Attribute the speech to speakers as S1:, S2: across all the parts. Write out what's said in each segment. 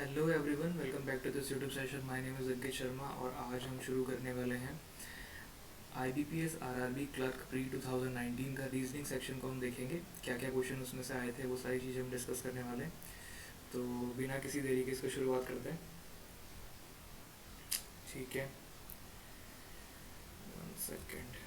S1: Hello everyone, welcome back to this YouTube session. My name is Ankit Sharma और आज हम शुरू करने वाले हैं आईबीपीएस आरआरबी क्लर्क प्री 2019 का रीजनिंग सेक्शन को हम देखेंगे। क्या क्या क्वेश्चन उसमें से आए थे वो सारी चीज़ें हम डिस्कस करने वाले हैं। तो बिना किसी देरी के इसको शुरुआत करते हैं। ठीक है, 1 सेकेंड।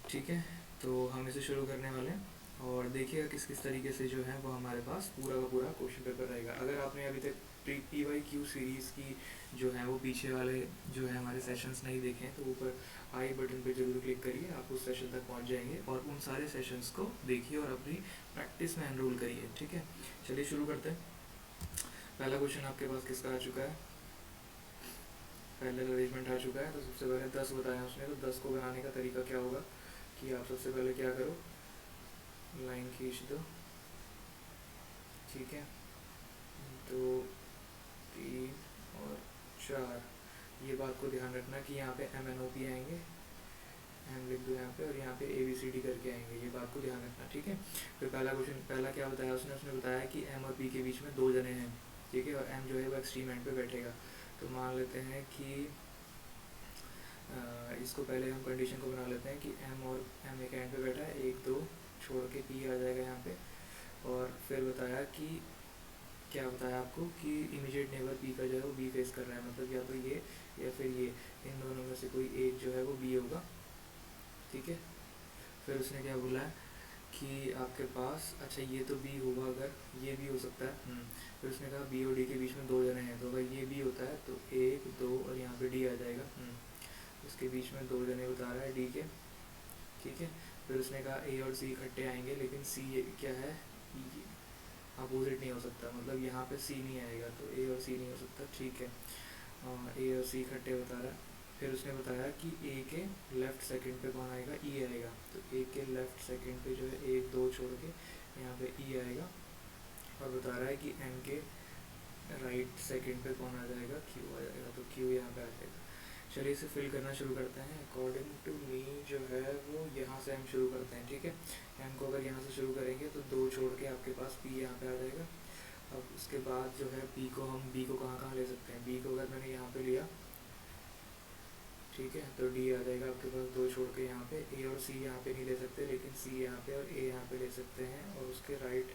S1: ठीक है, तो हम इसे शुरू करने वाले हैं और देखिएगा किस किस तरीके से जो है वो हमारे पास पूरा का पूरा क्वेश्चन पेपर रहेगा। अगर आपने अभी तक पी वाई क्यू सीरीज़ की जो है वो पीछे वाले जो है हमारे सेशंस नहीं देखे हैं तो ऊपर आई बटन पे जरूर क्लिक करिए, आप उस सेशन तक पहुंच जाएंगे और उन सारे सेशंस को देखिए और अपनी प्रैक्टिस में एनरोल करिए। ठीक है, चलिए शुरू करते हैं। पहला क्वेश्चन आपके पास किसका आ चुका है? पहले अरेंजमेंट आ चुका है। तो सबसे पहले 10 बताया उसने, तो 10 को बनाने का तरीका क्या होगा कि आप सबसे पहले क्या करो, लाइन खींच दो। ठीक है, 2 3 और 4। ये बात को ध्यान रखना कि यहाँ पे एम एन ओ पी आएंगे, एम लिख दो यहाँ पे, और यहाँ पे ए बी सी डी करके आएंगे। ये बात को ध्यान रखना। ठीक है, फिर पहला क्वेश्चन, पहला क्या बताया उसने? उसने बताया कि एम और पी के बीच में 2 जने हैं। ठीक है, और एम जो है वो एक्सट्रीम एंड पे बैठेगा। तो मान लेते हैं कि इसको पहले हम कंडीशन को बना लेते हैं कि एम और एम एक एंड पे बैठा है, 1 2 छोड़ के पी आ जाएगा यहाँ पे। और फिर बताया कि क्या बताया आपको कि इमीडिएट नेबर पी का जो है वो बी फेस कर रहा है, मतलब या तो ये या फिर ये, इन दोनों में से कोई एक जो है वो बी होगा। ठीक है, फिर उसने क्या बोला है कि आपके पास, अच्छा ये तो बी होगा, अगर ये भी हो सकता है। फिर उसने कहा बी और डी के बीच में 2 जने हैं, तो अगर ये बी होता है तो 1 2 और यहाँ पे डी आ जाएगा। इसके बीच में 2 जने बता रहा है डी के। ठीक है, फिर उसने कहा ए और सी इकट्ठे आएंगे, लेकिन सी क्या है, अपोजिट नहीं हो सकता, मतलब यहाँ पे सी नहीं आएगा तो ए और सी नहीं हो सकता। ठीक है, ए और सी इकट्ठे बता रहा है। फिर उसने बताया कि ए के लेफ्ट सेकंड पे कौन आएगा, ई आएगा। तो ए के लेफ्ट सेकंड पे जो है 1 2 छोड़ के यहाँ पे ई आएगा। और बता रहा है कि एन के राइट सेकंड पे कौन आ जाएगा, क्यू आ जाएगा। तो क्यू यहाँ पे आ जाएगा। चलिए इसे फिल करना शुरू करते हैं। अकॉर्डिंग टू मी जो है वो यहाँ से हम शुरू करते हैं। ठीक है, एम को अगर यहाँ से शुरू करेंगे तो 2 छोड़ के आपके पास पी यहाँ पे आ जाएगा। अब उसके बाद जो है पी को हम, बी को कहाँ कहाँ ले सकते हैं? बी को अगर मैंने यहाँ पे लिया, ठीक है, तो डी आ जाएगा आपके पास 2 छोड़ के यहाँ पे। ए और सी यहाँ पे नहीं ले सकते, लेकिन सी यहाँ पे और ए यहाँ पे ले सकते हैं, और उसके राइट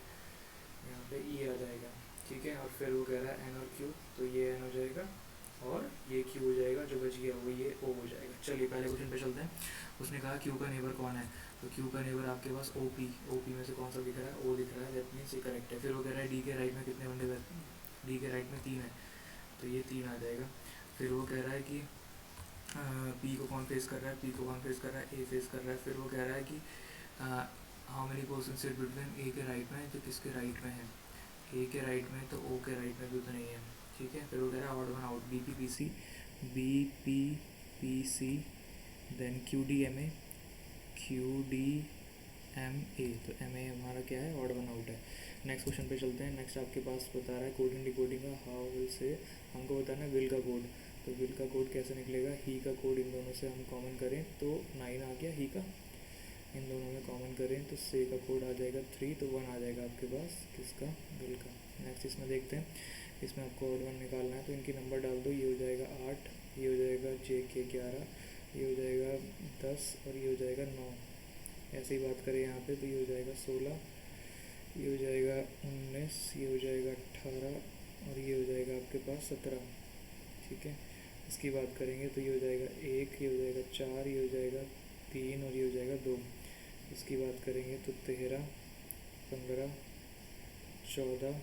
S1: यहाँ पे ई आ जाएगा। ठीक है, और फिर वो कह रहा है एन और क्यू, तो ये एन हो जाएगा और ये क्यू हो जाएगा, जो बच गया वो ये ओ हो जाएगा। चलिए पहले क्वेश्चन पे चलते हैं। उसने कहा क्यू का नेबर कौन है, तो क्यू का नेबर आपके पास ओ पी में से कौन सा दिख रहा है? ओ दिख रहा है, दैट मीन्स ये करेक्ट है। फिर वो कह रहा है डी के राइट में कितने बंदे? डी के राइट में 3 है, तो ये 3 आ जाएगा। फिर वो कह रहा है कि पी को कौन फेस कर रहा है? पी को कौन फेस कर रहा है? ए फेस कर रहा है। फिर वो कह रहा है कि how many person sit between A K right में, तो किसके राइट में है? ए के राइट में, तो ओ के राइट में भी तो नहीं है। ठीक है, फिर वो कह रहा है odd one out, B P P C, B P P C, then Q D M A, Q D M A. तो एम ए हमारा क्या है? ऑड वन आउट है। नेक्स्ट क्वेश्चन पे चलते हैं। नेक्स्ट आपके पास बता रहा है कोडिंग डिकोडिंग का, हाउ विल से हमको बताना है विल का कोड। तो विल का कोड कैसे निकलेगा? ही का कोड इन दोनों से हम कॉमन करें तो 9 आ गया, ही का इन दोनों में कॉमन करें तो से का कोड आ जाएगा 3, तो 1 आ जाएगा आपके पास किसका? विल का। नेक्स्ट इसमें देखते हैं, इसमें आपको ऑड वन निकालना है, तो इनकी नंबर डाल दो। ये हो जाएगा 8, ये हो जाएगा जे के 11, ये हो जाएगा 10 और ये हो जाएगा 9। ऐसे ही बात करें यहाँ पे तो ये हो जाएगा 16, ये हो जाएगा 19, ये हो जाएगा 18 और ये हो जाएगा आपके पास 17। ठीक है, इसकी बात करेंगे तो ये हो जाएगा 1, ये हो जाएगा 4, ये हो जाएगा 3 और ये हो जाएगा 2। इसकी बात करेंगे तो 13 15 14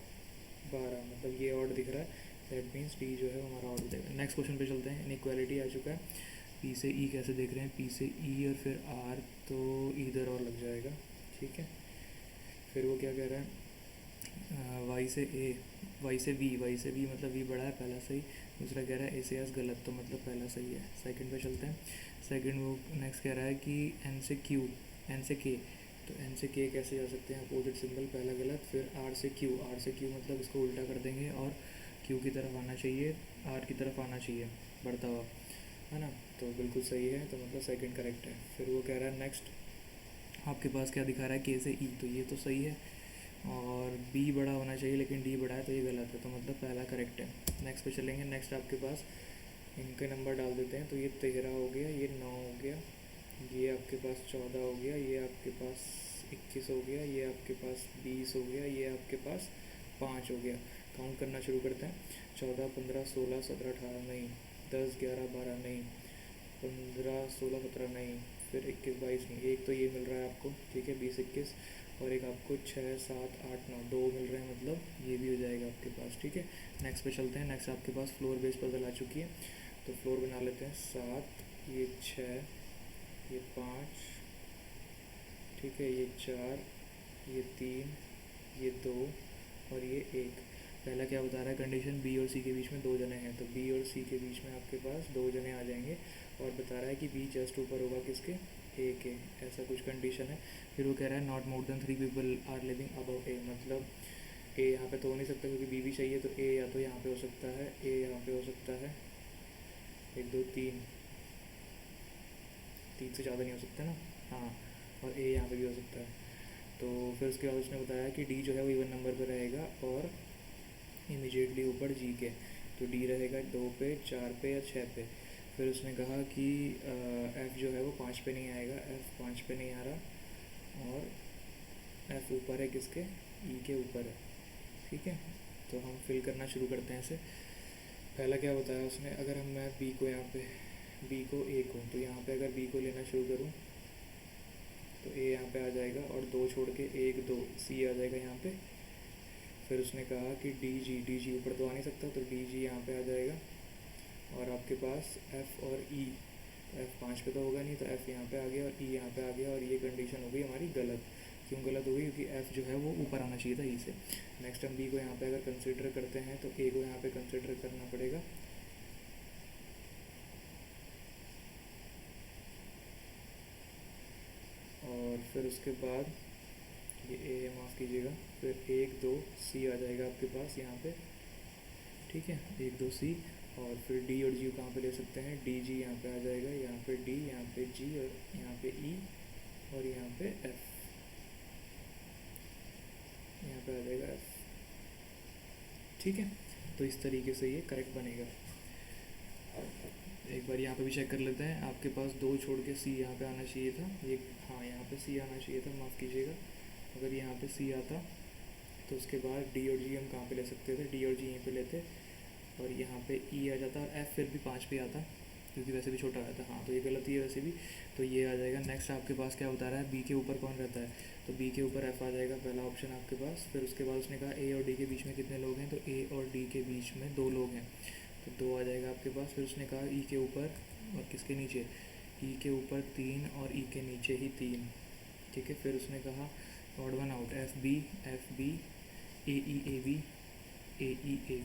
S1: 12, मतलब ये ऑड दिख रहा है, दैट मीन्स पी जो है हमारा ऑड देगा। नेक्स्ट क्वेश्चन पे चलते हैं। इनइक्वालिटी आ चुका है, पी से ई कैसे देख रहे हैं? पी से ई और फिर आर, तो इधर और लग जाएगा। ठीक है, फिर वो क्या कह रहा है, वाई से ए, वाई से वी, वाई से वी मतलब वी बड़ा है, पहला सही। दूसरा कह रहा है ए से एस गलत, तो मतलब पहला सही है। सेकंड पे चलते हैं। सेकंड वो नेक्स्ट कह रहा है कि एन से क्यू, एन से के, तो एन से के कैसे जा सकते हैं? अपोजिट सिंबल, पहला गलत। फिर आर से क्यू, आर से क्यू मतलब इसको उल्टा कर देंगे और क्यू की तरफ आना चाहिए, आर की तरफ आना चाहिए बढ़ता हुआ, है ना? तो बिल्कुल सही है, तो मतलब सेकंड करेक्ट है। फिर वो कह रहा है नेक्स्ट आपके पास क्या दिखा रहा है? के से ई, तो ये तो सही है, और बी बड़ा होना चाहिए लेकिन डी बड़ा है तो ये गलत है, तो मतलब पहला करेक्ट है। नेक्स्ट पे चलेंगे। नेक्स्ट आपके पास इनके नंबर डाल देते हैं, तो ये 13 हो गया, ये 9 हो गया, ये आपके पास 14 हो गया, ये आपके पास 21 हो गया, ये आपके पास 20 हो गया, ये आपके पास 5 हो गया। काउंट करना शुरू करते हैं। 14, 15, 16, 17, 18 नहीं, 10, 11, 12 नहीं, 15, 16, 17 नहीं, फिर 21, 22 नहीं, एक तो ये मिल रहा है आपको, ठीक है, 20, 21, और एक आपको 6, 7, 8, 9, दो मिल रहे हैं, मतलब ये भी हो जाएगा आपके पास, ठीक है। नेक्स्ट पे चलते हैं। नेक्स्ट आपके पास फ्लोर बेस पजल आ चुकी है, तो फ्लोर बना लेते हैं। 7, ये 6, ये 5, ठीक है, ये 4, ये 3, ये 2 और ये 1। पहला क्या बता रहा है कंडीशन, बी और सी के बीच में दो जने हैं, तो बी और सी के बीच में आपके पास दो जने आ जाएंगे, और बता रहा है कि बी जस्ट ऊपर होगा किसके, ए के, ऐसा कुछ कंडीशन है। फिर वो कह रहा है not more than 3 people are living above A, मतलब ए यहाँ पे तो हो नहीं सकता क्योंकि बी भी चाहिए, तो ए या तो यहाँ पे हो सकता है, ए यहाँ पे हो सकता है, 1 2 3, 3 से ज़्यादा नहीं हो सकता ना, हाँ, और ए यहाँ पे भी हो सकता है। तो फिर उसके बाद उसने बताया कि डी जो है वो इवन नंबर पे रहेगा और इमीडिएटली ऊपर जी के, तो डी रहेगा 2 पे, 4 पे या 6 पे। फिर उसने कहा कि एफ़ जो है वो 5 पे नहीं आएगा, एफ़ 5 पे नहीं आ रहा, और एफ़ ऊपर है किसके, ई के ऊपर है, ठीक है। तो हम फिल करना शुरू करते हैं इसे। पहला क्या बताया उसने, अगर हम मैं बी को यहाँ पे, बी को ए को, तो यहाँ पे अगर बी को लेना शुरू करूँ तो ए यहाँ पे आ जाएगा, और 2 छोड़ के 1 2 सी आ जाएगा यहाँ पे। फिर उसने कहा कि डी जी ऊपर तो आ नहीं सकता, तो डी जी यहाँ पे आ जाएगा, और आपके पास एफ़ और ई, एफ़ 5 पे तो होगा नहीं, तो एफ़ यहाँ पे आ गया और ई यहाँ पे आ गया, और ये कंडीशन हो गई हमारी गलत। क्यों गलत हो गई, क्योंकि एफ़ जो है वो ऊपर आना चाहिए था ई से। नेक्स्ट हम बी को यहाँ पे अगर कंसिडर करते हैं तो ए को यहाँ पे कंसिडर करना पड़ेगा, और फिर उसके बाद ये ए माफ़ कीजिएगा, फिर 1 2 सी आ जाएगा आपके पास यहाँ पे, ठीक है, 1 2 सी। और फिर डी और जी कहाँ पे ले सकते हैं, डी जी यहाँ पे आ जाएगा, यहाँ पे डी, यहाँ पे जी, और यहाँ पे ई, और यहाँ पे एफ, यहाँ पे आ जाएगा एफ, ठीक है। तो इस तरीके से ये करेक्ट बनेगा। एक बार यहाँ पे भी चेक कर लेते हैं। आपके पास 2 छोड़ के सी यहाँ पे आना चाहिए था, ये हाँ यहाँ पे सी आना चाहिए था, माफ़ कीजिएगा। अगर यहाँ पे सी आता तो उसके बाद डी और जी हम कहाँ पे ले सकते थे, डी और जी यहीं पे लेते, और यहाँ पे ई आ जाता, और एफ़ फिर भी 5 पे आता क्योंकि वैसे भी छोटा आया था, हाँ, तो ये गलत ही है वैसे भी, तो ये आ जाएगा। नेक्स्ट आपके पास क्या बता रहा है, बी के ऊपर कौन रहता है, तो बी के ऊपर एफ़ आ जाएगा, पहला ऑप्शन आपके पास। फिर उसके बाद उसने कहा ए और डी के बीच में कितने लोग हैं, तो ए और डी के बीच में 2 लोग हैं, तो 2 आ जाएगा आपके पास। फिर उसने कहा ई के ऊपर और किसके नीचे, ई के ऊपर 3 और ई के नीचे ही 3, ठीक है। फिर उसने कहा odd one out, F B, A E A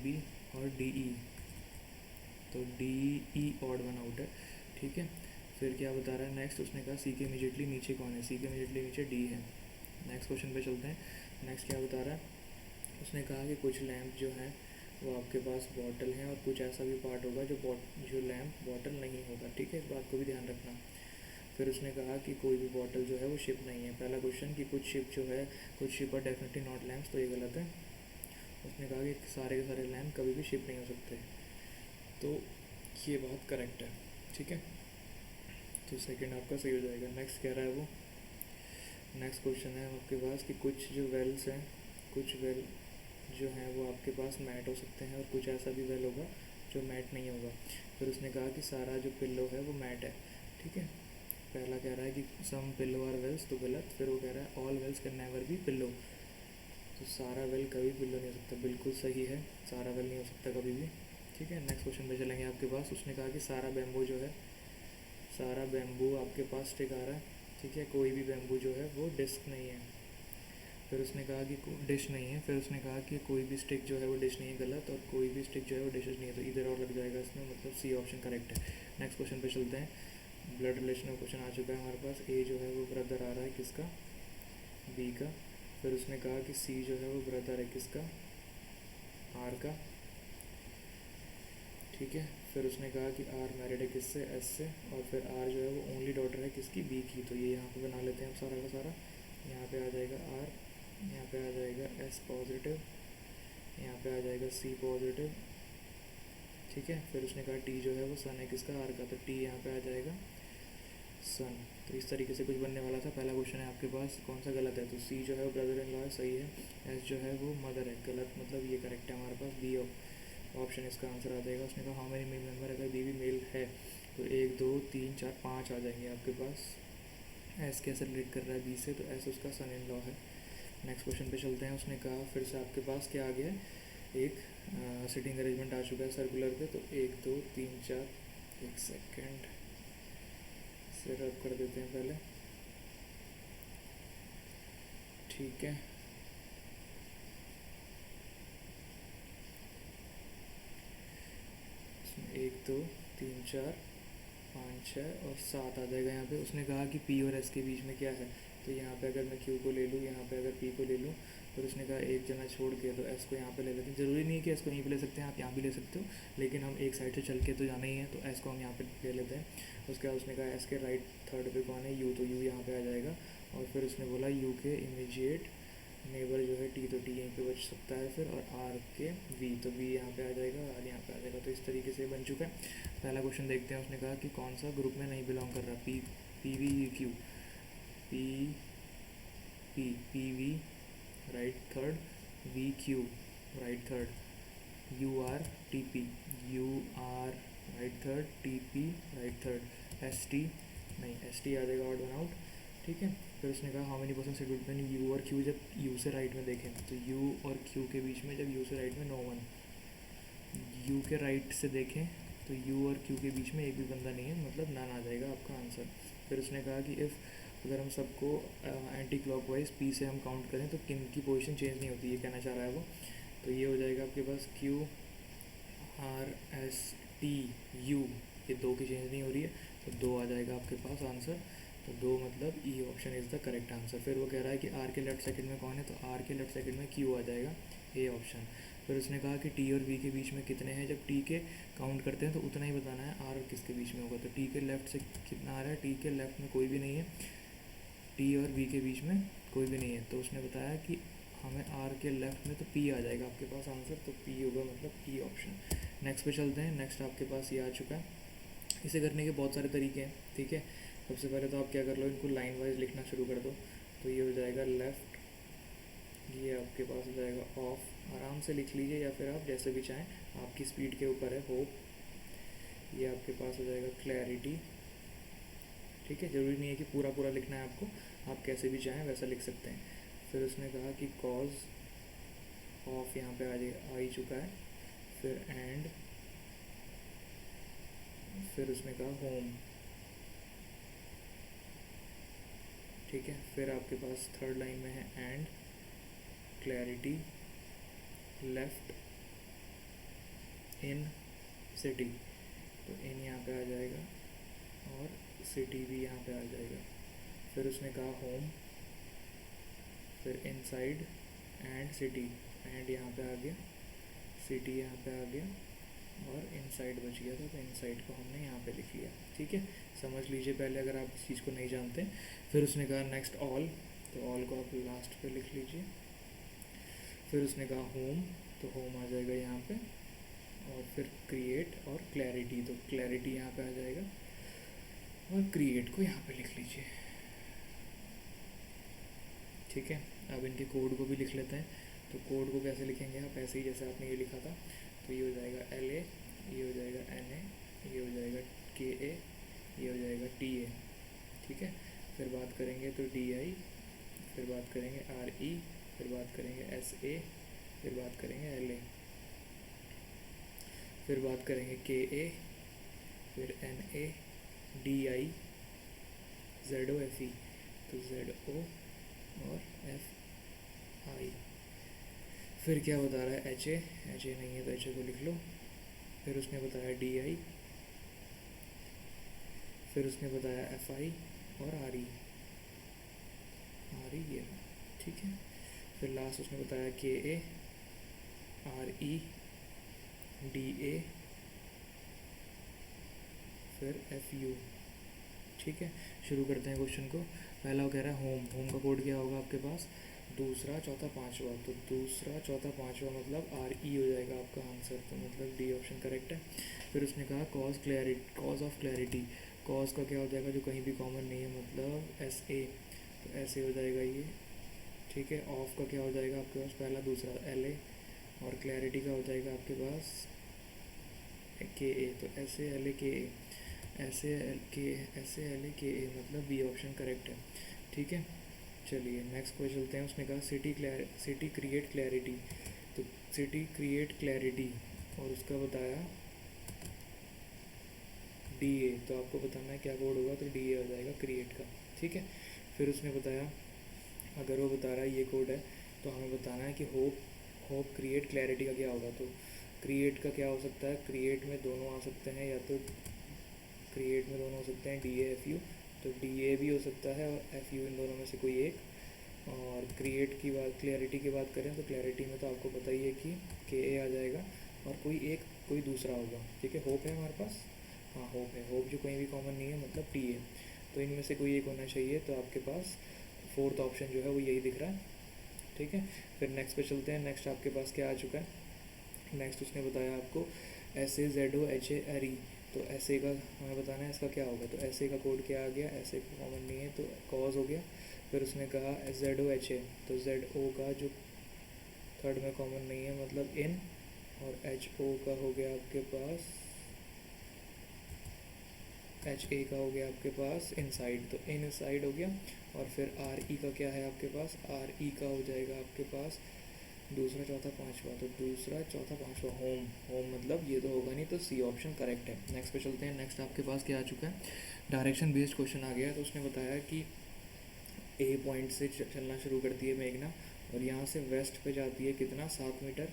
S1: B और डी ई, तो D E odd one out है, ठीक है। फिर क्या बता रहा है नेक्स्ट, उसने कहा सी के इमीडिएटली नीचे कौन है, सी के इमीडिएटली नीचे डी है। नेक्स्ट क्वेश्चन पे चलते हैं। नेक्स्ट क्या बता रहा है, उसने कहा कि कुछ लैंप जो हैं वो आपके पास बॉटल हैं, और कुछ ऐसा भी पार्ट होगा जो लैंप बॉटल नहीं होगा, ठीक है, इस बात को भी ध्यान रखना। फिर उसने कहा कि कोई भी बॉटल जो है वो शिप नहीं है। पहला क्वेश्चन कि कुछ शिप जो है, कुछ ship are definitely not lamps, तो ये गलत है। उसने कहा कि सारे के सारे लैंप कभी भी शिप नहीं हो सकते, तो ये बात करेक्ट है, ठीक है। तो सेकंड आपका सही हो जाएगा। नेक्स्ट कह रहा है वो, नेक्स्ट क्वेश्चन है आपके पास कि कुछ जो वेल्स हैं, कुछ वेल जो हैं वो आपके पास मैट हो सकते हैं, और कुछ ऐसा भी वेल होगा जो मैट नहीं होगा। फिर उसने कहा कि सारा जो पिल्लो है वो मैट है, ठीक है। पहला कह रहा है कि सम पिल्लो आर वेल्स, तो गलत। फिर वो कह रहा है all wells can never be pillow, तो सारा वेल कभी पिल्लो नहीं हो सकता, बिल्कुल सही है, सारा वेल नहीं हो सकता कभी भी, ठीक है। नेक्स्ट क्वेश्चन पे चलेंगे आपके पास। उसने कहा कि सारा बैम्बू जो है, सारा बैम्बू आपके पास स्टिक आ रहा है, ठीक है, कोई भी बैम्बू जो है वो डिस्क नहीं है। फिर उसने कहा कि डिश नहीं है। फिर उसने कहा कि कोई भी स्टिक जो है वो डिश नहीं है, गलत, और कोई भी स्टिक जो है वो डिशेज नहीं है, तो इधर और लग जाएगा इसमें, मतलब सी ऑप्शन करेक्ट है। नेक्स्ट क्वेश्चन पे चलते हैं। ब्लड रिलेशन का क्वेश्चन आ चुका है हमारे पास। ए जो है वो ब्रदर आ रहा है किसका, बी का। फिर उसने कहा कि सी जो है वो ब्रदर है किसका, आर का, ठीक है। फिर उसने कहा कि आर मैरिड है किससे, एस से, और फिर आर जो है वो ओनली डॉटर है किसकी, बी की, तो ये यहाँ पे बना लेते हैं हम सारा का सारा। यहाँ पे आ जाएगा आर, यहाँ पे आ जाएगा S पॉजिटिव, यहाँ पे आ जाएगा C पॉजिटिव, ठीक है। फिर उसने कहा टी जो है वो सन है किसका, आर का, तो टी यहाँ पे आ जाएगा सन। तो इस तरीके से कुछ बनने वाला था। पहला क्वेश्चन है आपके पास, कौन सा गलत है, तो सी जो है वो ब्रदर इन लॉ है, सही है। एस जो है वो मदर है, गलत, मतलब ये करेक्ट है हमारे पास, बी ऑप्शन इसका आंसर आ जाएगा। उसने कहा हाउ मेनी मेल मेंबर, अगर बी भी मेल है तो 1 2 3 4 5 आ जाएंगे आपके पास। एस कैसे रिलेट कर रहा है बी से, तो एस उसका सन इन लॉ है। नेक्स्ट क्वेश्चन पे चलते हैं। उसने कहा फिर से आपके पास क्या आ गया है, एक सिटिंग अरेंजमेंट आ चुका है सर्कुलर पे, तो 1 2 3 4, एक सेकेंड से रब कर देते हैं पहले, ठीक है। इसमें 1 2 3 4 5 6 और 7 आ जाएगा यहाँ पे। उसने कहा कि पी और एस के बीच में क्या है, तो यहाँ पे अगर मैं क्यू को ले लूँ, यहाँ पे अगर पी को ले लूँ, फिर उसने कहा एक जना छोड़ के तो एस को यहाँ पे ले लेते हैं। ज़रूरी नहीं है कि एस को यहीं पे ले सकते हैं, आप यहाँ भी ले सकते हो, लेकिन हम एक साइड से चल के तो जाना ही है, तो एस को हम यहाँ पे ले लेते हैं। उसके बाद उसने कहा एस के राइट थर्ड पे कौन है, यू, तो यू यहाँ पे आ जाएगा। और फिर उसने बोला यू के इमीडिएट नेबर जो है टी, तो टी यहीं पे बच सकता है फिर, और आर के वी, तो वी यहाँ पे आ जाएगा, आर यहाँ पे आ जाएगा। तो इस तरीके से बन चुका है। पहला क्वेश्चन देखते हैं। उसने कहा कि कौन सा ग्रुप में नहीं बिलोंग कर रहा, P P V Q, P P P V right third, V Q right third, U R T P, U R right third, T P right third, S T नहीं, एस टी आ जाएगा odd one out, ठीक है। फिर उसने कहा how many percent schedule pen you और Q, जब यू से राइट में देखें तो यू और क्यू के बीच में, जब यू से राइट में नो वन, यू के राइट से देखें तो यू और क्यू के बीच में एक भी बंदा नहीं है, मतलब नन आ जाएगा आपका आंसर। फिर उसने कहा कि इफ़ अगर हम सबको एंटी क्लॉकवाइज पी से हम काउंट करें तो किन की पोजीशन चेंज नहीं होती, ये कहना चाह रहा है वो। तो ये हो जाएगा आपके पास Q R S T U, ये दो की चेंज नहीं हो रही है, तो 2 आ जाएगा आपके पास आंसर। तो 2 मतलब E option is the correct answer. फिर वो कह रहा है कि आर के लेफ्ट सेकंड में कौन है, तो आर के लेफ्ट सेकंड में क्यू आ जाएगा, ए ऑप्शन। फिर उसने कहा कि टी और वी के बीच में कितने हैं, जब टी के काउंट करते हैं तो उतना ही बताना है, आर और किसके बीच में होगा। तो टी के लेफ्ट से कितना आ रहा है, टी के लेफ्ट में कोई भी नहीं है, टी और वी के बीच में कोई भी नहीं है। तो उसने बताया कि हमें आर के लेफ्ट में, तो पी आ जाएगा आपके पास आंसर, तो पी होगा मतलब ई ऑप्शन। नेक्स्ट पे चलते हैं। नेक्स्ट आपके पास ये आ चुका है। इसे करने के बहुत सारे तरीके हैं, ठीक है। सबसे पहले तो आप क्या कर लो, इनको लाइन वाइज लिखना शुरू कर दो। तो ये हो जाएगा लेफ़्ट, ये आपके पास हो जाएगा ऑफ, आराम से लिख लीजिए या फिर आप जैसे भी चाहें, आपकी स्पीड के ऊपर है, होप। ये आपके पास हो जाएगा क्लैरिटी, ठीक है। ज़रूरी नहीं है कि पूरा पूरा लिखना है आपको, आप कैसे भी चाहें वैसा लिख सकते हैं। फिर उसने कहा कि कॉज ऑफ यहाँ पे आ ही चुका है। फिर एंड, फिर उसने कहा होम, ठीक है। फिर आपके पास थर्ड लाइन में है and clarity left in city, तो इन यहाँ पे आ जाएगा और सिटी भी यहाँ पे आ जाएगा। फिर उसने कहा होम, फिर इनसाइड एंड सिटी, एंड यहाँ पे आ गया, सिटी यहाँ पे आ गया और इनसाइड बच गया था, तो इनसाइड को हमने यहाँ पे लिख लिया, ठीक है। समझ लीजिए पहले अगर आप इस चीज़ को नहीं जानते। फिर उसने कहा नेक्स्ट ऑल, तो ऑल को आप लास्ट पे लिख लीजिए। फिर उसने कहा होम, तो होम आ जाएगा यहाँ पे, और फिर क्रिएट और क्लैरिटी, तो क्लैरिटी यहाँ पे आ जाएगा और क्रिएट को यहाँ पे लिख लीजिए, ठीक है। अब इनके कोड को भी लिख लेते हैं। तो कोड को कैसे लिखेंगे आप, ऐसे ही जैसे आपने ये लिखा था। तो ये हो जाएगा एल ए, ये हो जाएगा एन ए, ये हो जाएगा के ए, ये हो जाएगा टी ए, ठीक है। फिर बात करेंगे तो डी आई, फिर बात करेंगे आर ई, फिर बात करेंगे एस ए, फिर बात करेंगे एल ए, फिर बात करेंगे के ए, फिर N A, D I, Z O F E, तो जेड ओ और एफ आई। फिर क्या बता रहा है एच ए, एच ए नहीं है तो एच ए को लिख लो। फिर उसने बताया डी आई, फिर उसने बताया एफ आई और आर ई, आर ई ये, ठीक है। फिर लास्ट उसने बताया के ए, आर ई, डी ए, फिर एफ यू, ठीक है। शुरू करते हैं क्वेश्चन को। पहला वो कह रहा है होम, होम का कोड क्या होगा आपके पास, दूसरा चौथा पाँचवा, तो दूसरा चौथा पाँचवा मतलब आर ई हो जाएगा आपका आंसर, तो मतलब डी ऑप्शन करेक्ट है। फिर उसने कहा कॉज ऑफ क्लैरिटी, कॉज का क्या हो जाएगा जो कहीं भी कॉमन नहीं है, मतलब एस ए, तो ऐसे हो जाएगा ये, ठीक है। ऑफ का क्या हो जाएगा आपके पास पहला दूसरा एल ए, और क्लैरिटी का हो जाएगा आपके पास के ए, तो ऐसे एल ए के ए, ऐसे एल ए के ए, मतलब बी ऑप्शन करेक्ट है, ठीक है। चलिए नेक्स्ट क्वेश्चन चलते हैं। उसने कहा सिटी क्रिएट क्लैरिटी, तो सिटी क्रिएट क्लैरिटी और उसका बताया डी ए, तो आपको बताना है क्या कोड होगा, तो डी ए हो जाएगा क्रिएट का, ठीक है। फिर उसने बताया अगर वो बता रहा है ये कोड है तो हमें बताना है कि होप क्रिएट क्लैरिटी का क्या होगा, तो क्रिएट का क्या हो सकता है, क्रिएट में दोनों आ सकते हैं, या तो क्रिएट में दोनों हो सकते हैं डी ए एफ यू, तो डी ए भी हो सकता है और एफ यू, इन दोनों में से कोई एक। और क्रिएट की बात, क्लैरिटी की बात करें तो क्लैरिटी में तो आपको पता ही है कि के ए आ जाएगा और कोई दूसरा होगा, ठीक है। होप है हमारे पास, हाँ होप है, होप जो कहीं भी कॉमन नहीं है मतलब टी ए, तो इनमें से कोई एक होना चाहिए, तो आपके पास फोर्थ ऑप्शन जो है वो यही दिख रहा है, ठीक है। फिर नेक्स्ट पे चलते हैं। नेक्स्ट आपके पास क्या आ चुका है, नेक्स्ट उसने बताया आपको S A Z O H A R E, तो एस ए का हमें बताना है इसका क्या होगा, तो एस ए का कोड क्या आ गया, एस ए कॉमन नहीं है तो कॉज हो गया। फिर उसने कहा जेड ओ एच ए, तो जेड ओ का जो थर्ड में कॉमन नहीं है मतलब इन, और एच ओ का हो गया आपके पास, एच ए का हो गया आपके पास इनसाइड, तो इन साइड हो गया। और फिर आर ई का क्या है आपके पास, आर ई का हो जाएगा आपके पास दूसरा चौथा पाँचवा, तो दूसरा चौथा पाँचवा होम मतलब ये तो होगा नहीं, तो सी ऑप्शन करेक्ट है। नेक्स्ट पे चलते हैं। नेक्स्ट आपके पास क्या आ चुका है, डायरेक्शन बेस्ड क्वेश्चन आ गया है। तो उसने बताया कि ए पॉइंट से चलना शुरू करती है मेघना और यहाँ से वेस्ट पे जाती है कितना 7 मीटर,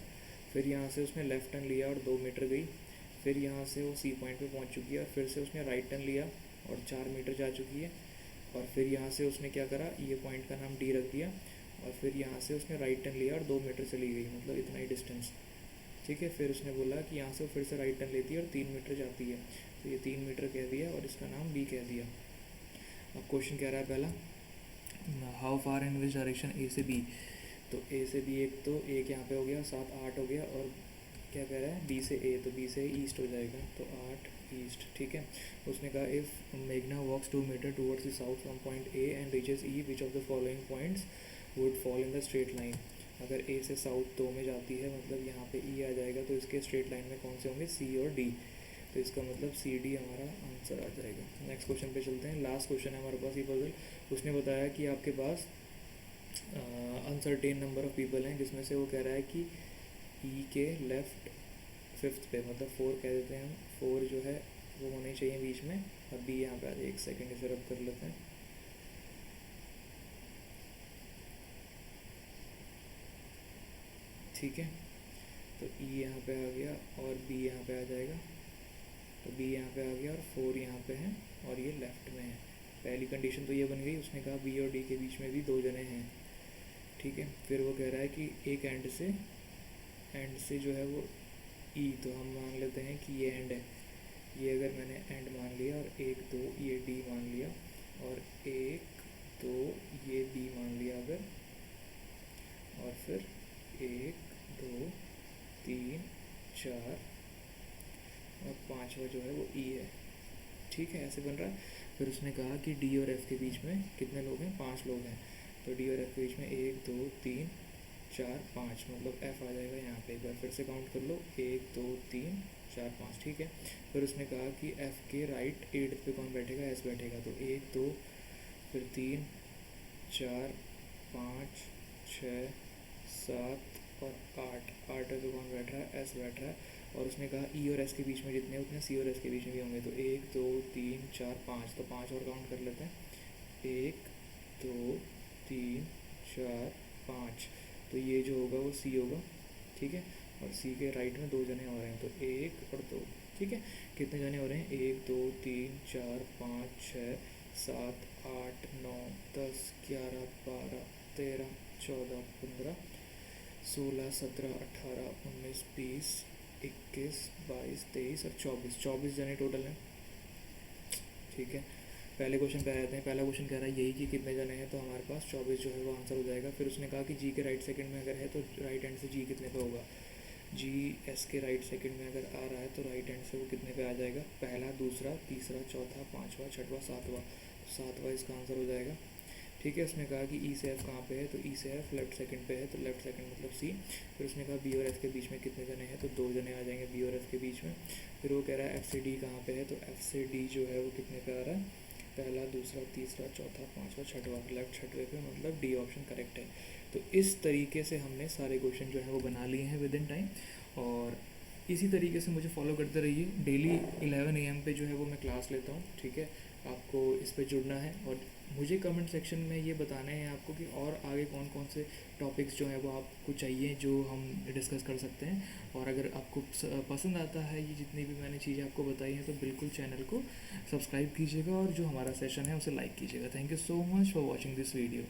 S1: फिर यहाँ से उसने लेफ़्ट टर्न लिया और 2 मीटर गई, फिर यहाँ से वो सी पॉइंट पे पहुँच चुकी है और फिर से उसने राइट टर्न लिया और 4 मीटर जा चुकी है, और फिर यहाँ से उसने क्या करा, ये पॉइंट का नाम डी रख दिया, और फिर यहाँ से उसने राइट टर्न लिया और 2 मीटर चली गई, मतलब इतना ही डिस्टेंस, ठीक है। फिर उसने बोला कि यहाँ से वो फिर से राइट टर्न लेती है और 3 मीटर जाती है, तो ये 3 मीटर कह दिया और इसका नाम बी कह दिया। अब क्वेश्चन कह रहा है पहला, how far in which direction ए से बी, तो ए से बी एक तो एक यहाँ पे हो गया 7 8 हो गया, और क्या कह रहा है बी से ए, तो बी से ईस्ट हो जाएगा, तो 8 ईस्ट, ठीक है। उसने कहा इफ़ मेघना walks 2 metre towards the south from point A and reaches E, which of the following points would fall in the straight line, अगर ए से साउथ 2 में जाती है मतलब यहाँ पे ई आ जाएगा, तो इसके स्ट्रेट लाइन में कौन से होंगे, सी और डी, तो इसका मतलब सी डी हमारा आंसर आ जाएगा। नेक्स्ट क्वेश्चन पे चलते हैं। लास्ट क्वेश्चन है हमारे पास ये पजल। उसने बताया कि आपके पास अनसर्टेन नंबर ऑफ पीपल हैं, जिसमें से वो कह रहा है कि ई के लेफ्ट फिफ्थ पे, मतलब 4 कह देते हैं हम, 4 जो है वो होने चाहिए बीच में, और बी यहाँ पे आ जाए, एक सेकेंड इसे रब कर लेते हैं, ठीक है। तो ई यहाँ पे आ गया और बी यहाँ पे आ जाएगा, तो बी यहाँ पे आ गया और 4 यहाँ पे है और ये लेफ़्ट में है। पहली कंडीशन तो ये बन गई। उसने कहा बी और डी के बीच में भी 2 जने हैं, ठीक है। फिर वो कह रहा है कि एक एंड से जो है वो ई, तो हम मान लेते हैं कि ये एंड है, ये अगर मैंने एंड मान लिया और 1 2 ये डी मान लिया और 1 2 ये बी मान लिया अगर, और फिर 1 2 3 4 और 5वां जो है वो ई है, ठीक है, ऐसे बन रहा है। फिर उसने कहा कि डी और एफ़ के बीच में कितने लोग हैं, 5 लोग हैं, तो डी और एफ़ के बीच में 1 2 3 4 5, मतलब एफ़ आ जाएगा यहाँ पे, एक बार फिर से काउंट कर लो, 1 2 3 4 5, ठीक है। फिर उसने कहा कि एफ़ के राइट 8 पे कौन बैठेगा, एस बैठेगा, तो 1 2 फिर 3 4 5 6 7 और 8 पे कौन बैठ रहा है, एस बैठ रहा है। और उसने कहा ई और एस के बीच में जितने उतने सी और एस के बीच में भी होंगे, तो 1 2 3 4 5, तो 5 और काउंट कर लेते हैं, 1 2 3 4 5, तो ये जो होगा वो सी होगा, ठीक है। और सी के राइट में 2 जने हो रहे हैं, तो 1 और 2, ठीक है। कितने जने हो रहे हैं, 1 2 3 4 5 6 7 8 9 10 11 12 13 14 15 16 17 18 19 20 21 22 23 और 24 जने टोटल हैं, ठीक है। पहले क्वेश्चन पे आ जाते हैं। पहला क्वेश्चन कह रहा है यही कि कितने जने हैं, तो हमारे पास 24 जो है वो आंसर हो जाएगा। फिर उसने कहा कि जी के राइट सेकंड में अगर है तो राइट हैंड से जी कितने पे होगा। जी एस के राइट सेकंड में अगर आ रहा है तो राइट हैंड से वो कितने पे आ जाएगा, पहला, दूसरा, तीसरा, चौथा, पाँचवा, छठवा, सातवां। सातवां इसका आंसर हो जाएगा। ठीक है, उसने कहा कि ई से एफ कहाँ पे है, तो ई से एफ लेफ्ट सेकंड पे है, तो लेफ्ट सेकंड मतलब सी। फिर उसने कहा बी और एफ के बीच में कितने जने हैं, तो 2 जने आ जाएंगे बी और एफ के बीच में। फिर वो कह रहा है एफ से डी कहाँ पे है, तो एफ से डी जो है वो कितने पे आ रहा है, पहला, दूसरा, तीसरा, चौथा, पाँचवा, छठवा, लेफ्ट छठवे पे, मतलब डी ऑप्शन करेक्ट है। तो इस तरीके से हमने सारे क्वेश्चन जो है वो बना लिए हैं विद इन टाइम। और इसी तरीके से मुझे फॉलो करते रहिए। डेली 11 AM पे जो है वो मैं क्लास लेता हूँ। ठीक है, आपको इस पे जुड़ना है और मुझे कमेंट सेक्शन में ये बताना है आपको कि और आगे कौन कौन से टॉपिक्स जो है वो आपको चाहिए जो हम डिस्कस कर सकते हैं। और अगर आपको पसंद आता है ये जितनी भी मैंने चीज़ें आपको बताई हैं, तो बिल्कुल चैनल को सब्सक्राइब कीजिएगा और जो हमारा सेशन है उसे लाइक कीजिएगा। Thank you so much for watching this video.